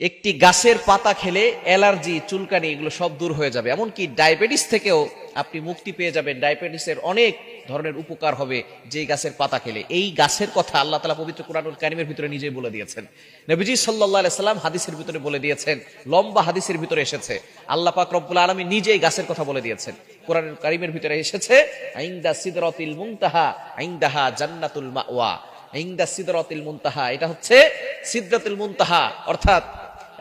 একটি গাছের পাতা খেলে অ্যালার্জি, চুলকানি এগুলো সব দূর হয়ে যাবে। এমনকি ডায়াবেটিস থেকেও আপনি মুক্তি পেয়ে যাবেন। ডায়াবেটিসের অনেক ধরনের উপকার হবে যে গাছের পাতা খেলে। এই গাছের কথা আল্লাহ তাআলা পবিত্র কুরআনুল কারীমের ভিতরে নিজেই বলে দিয়েছেন। নবীজি সাল্লাল্লাহু আলাইহি সাল্লাম হাদিসের ভিতরে বলে দিয়েছেন, লম্বা হাদিসের ভিতরে এসেছে আল্লাহ পাক রব্বুল আলামিন নিজেই গাছের কথা বলে দিয়েছেন। কুরআনুল কারীমের ভিতরে এসেছে, আইন্দা সিদরাতিল মুনতাহা আইন্দাহা জান্নাতুল মাওয়া। আইন্দা সিদরাতিল মুনতাহা, এটা হচ্ছে সিদরাতুল মুনতাহা, অর্থাৎ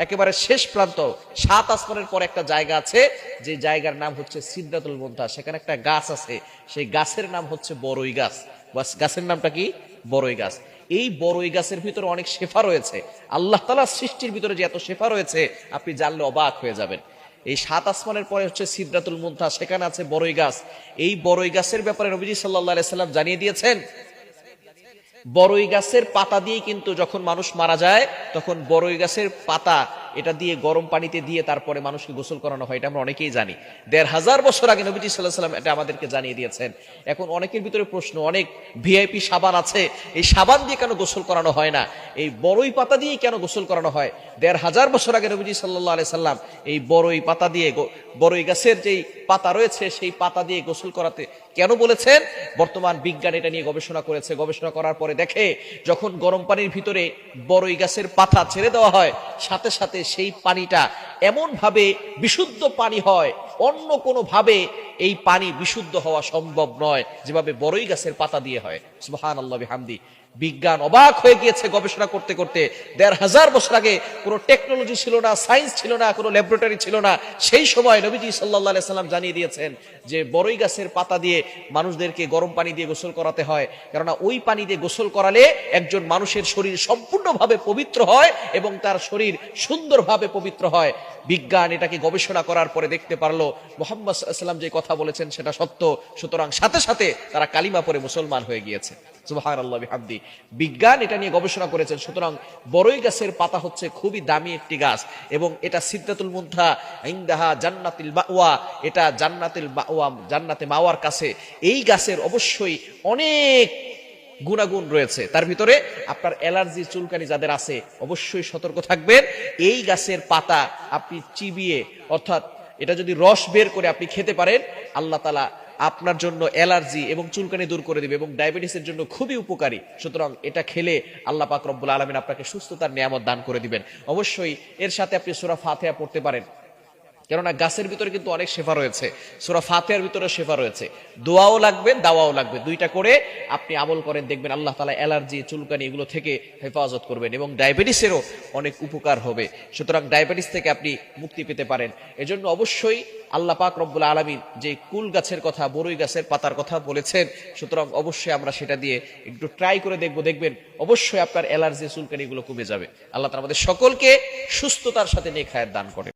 একেবারে শেষ প্রান্ত। 7 আসমানের পর একটা জায়গা আছে, যে জায়গার নাম হচ্ছে সিদরাতুল মুনতাহা। সেখানে একটা গাছ আছে, সেই গাছের নাম হচ্ছে বড়ই গাছ। বাস, গাছের নামটা কি? বড়ই গাছ। এই বড়ই গাছের ভিতরে অনেক শেফা রয়েছে। আল্লাহ তাআলার সৃষ্টির ভিতরে যে এত শেফা রয়েছে, আপনি জানলে অবাক হয়ে যাবেন। এই 7 আসমানের পরে হচ্ছে সিদরাতুল মুনতাহা, সেখানে আছে বড়ই গাছ। এই বড়ই গাছের ব্যাপারে নবীজি সাল্লাল্লাহু আলাইহি সাল্লাম জানিয়ে দিয়েছেন, বড়ই গাছের পাতা দিয়ে কিন্তু যখন মানুষ মারা যায়, তখন বড়ই গাছের পাতা এটা দিয়ে গরম পানিতে দিয়ে তারপরে মানুষকে গোসল করানো হয়। এটা আমরা অনেকেই জানি। 1500 বছর আগে নবীজি সাল্লাল্লাহু আলাইহি সাল্লাম এটা আমাদেরকে জানিয়ে দিয়েছেন। এখন অনেকের ভিতরে প্রশ্ন, অনেক ভিআইপি সাবান আছে, এই সাবান দিয়ে কেন গোসল করানো হয় না? এই বড়ই পাতা দিয়ে কেন গোসল করানো হয়? 1500 বছর আগে নবীজি সাল্লাল্লাহু আলাইহি সাল্লাম এই বড়ই পাতা দিয়ে, বড়ই গাছের যেই পাতা রয়েছে সেই পাতা দিয়ে গোসল করাতে কেন বলেছেন? বর্তমান বিজ্ঞান এটা নিয়ে গবেষণা করেছে। গবেষণা করার পরে দেখে, যখন গরম পানির ভিতরে বড়ই গাছের পাতা ছেড়ে দেওয়া হয়, সাথে সাথে সেই পানিটা এমন ভাবে বিশুদ্ধ পানি হয়, অন্য কোনো ভাবে এই পানি বিশুদ্ধ হওয়া সম্ভব নয়, যেভাবে বড়ই গাছের পাতা দিয়ে হয়। সুবহানাল্লাহ বিহামদি। বিজ্ঞান অবাক হয়ে গিয়েছে গবেষণা করতে করতে। 1500 বছর আগে কোনো টেকনোলজি ছিল না, সায়েন্স ছিল না, কোনো ল্যাবরেটরি ছিল না। সেই সময় নবীজি সাল্লাল্লাহু আলাইহি সাল্লাম জানিয়ে দিয়েছেন যে বড়ই গাছের পাতা দিয়ে মানুষদেরকে গরম পানি দিয়ে গোসল করাতে হয়, কেননা ওই পানি দিয়ে গোসল করালে একজন মানুষের শরীর সম্পূর্ণভাবে পবিত্র হয় এবং তার শরীর সুন্দরভাবে পবিত্র হয়। বিজ্ঞান এটাকে গবেষণা করার পরে দেখতে পারলো মুহাম্মদ সাল্লাল্লাহু আলাইহি ওয়াসাল্লাম যে কথা বলেছেন সেটা সত্য। সুতরাং সাথে সাথে তারা কালিমা পড়ে মুসলমান হয়ে গিয়েছে। সুবহানাল্লাহ বিহামদি। বিজ্ঞান এটা নিয়ে গবেষণা করেছেন। সুতরাং বড়ই গাছের পাতা হচ্ছে খুবই দামি একটি গাছ, এবং এটা সিদরাতুল মুনতাহা ইনদাহা জান্নাতুল মাওয়া, এটা জান্নাতুল মাওয়া, জান্নাতে মাওয়ার কাছে। এই গাছের অবশ্যই অনেক গুণাগুণ রয়েছে। তার ভিতরে আপনার অ্যালার্জি, চুলকানি যাদের আছে অবশ্যই সতর্ক থাকবেন। এই গাছের পাতা আপনি চিবিয়ে, অর্থাৎ এটা যদি রস বের করে আপনি খেতে পারেন, আল্লাহ তাআলা আপনার জন্য অ্যালার্জি এবং চুলকানি দূর করে দিবে, এবং ডায়াবেটিসের জন্য খুবই উপকারী। সুতরাং এটা খেলে আল্লাহ পাক রব্বুল আলামিন আপনাকে সুস্থতার নিয়ামত দান করে দিবেন। অবশ্যই এর সাথে আপনি সূরা ফাতিহা পড়তে পারেন, কেননা গাছের ভিতরে কিন্তু অনেক শেফা রয়েছে। সূরা ফাতিহার ভিতরে শেফা রয়েছে। দোয়াও লাগবে, দাওয়াও লাগবে। দুইটা করে আপনি আমল করেন, দেখবেন আল্লাহ তাআলা অ্যালার্জি, চুলকানি এগুলো থেকে হেফাজত করবেন, এবং ডায়াবেটিসেরও অনেক উপকার হবে। সুতরাং ডায়াবেটিস থেকে আপনি মুক্তি পেতে পারেন। এজন্য অবশ্যই আল্লাহ পাক রব্বুল আলামিন যে কুল গাছের কথা, বড়ই গাছের পাতার কথা বলেছেন, সুতরাং অবশ্যই আমরা সেটা দিয়ে একটু ট্রাই করে দেখবেন অবশ্যই আপনার অ্যালার্জি, চুলকানি এগুলো কমে যাবে। আল্লাহ তাআলা আমাদের সকলকে সুস্থতার সাথে নেক হায়াত দান করে।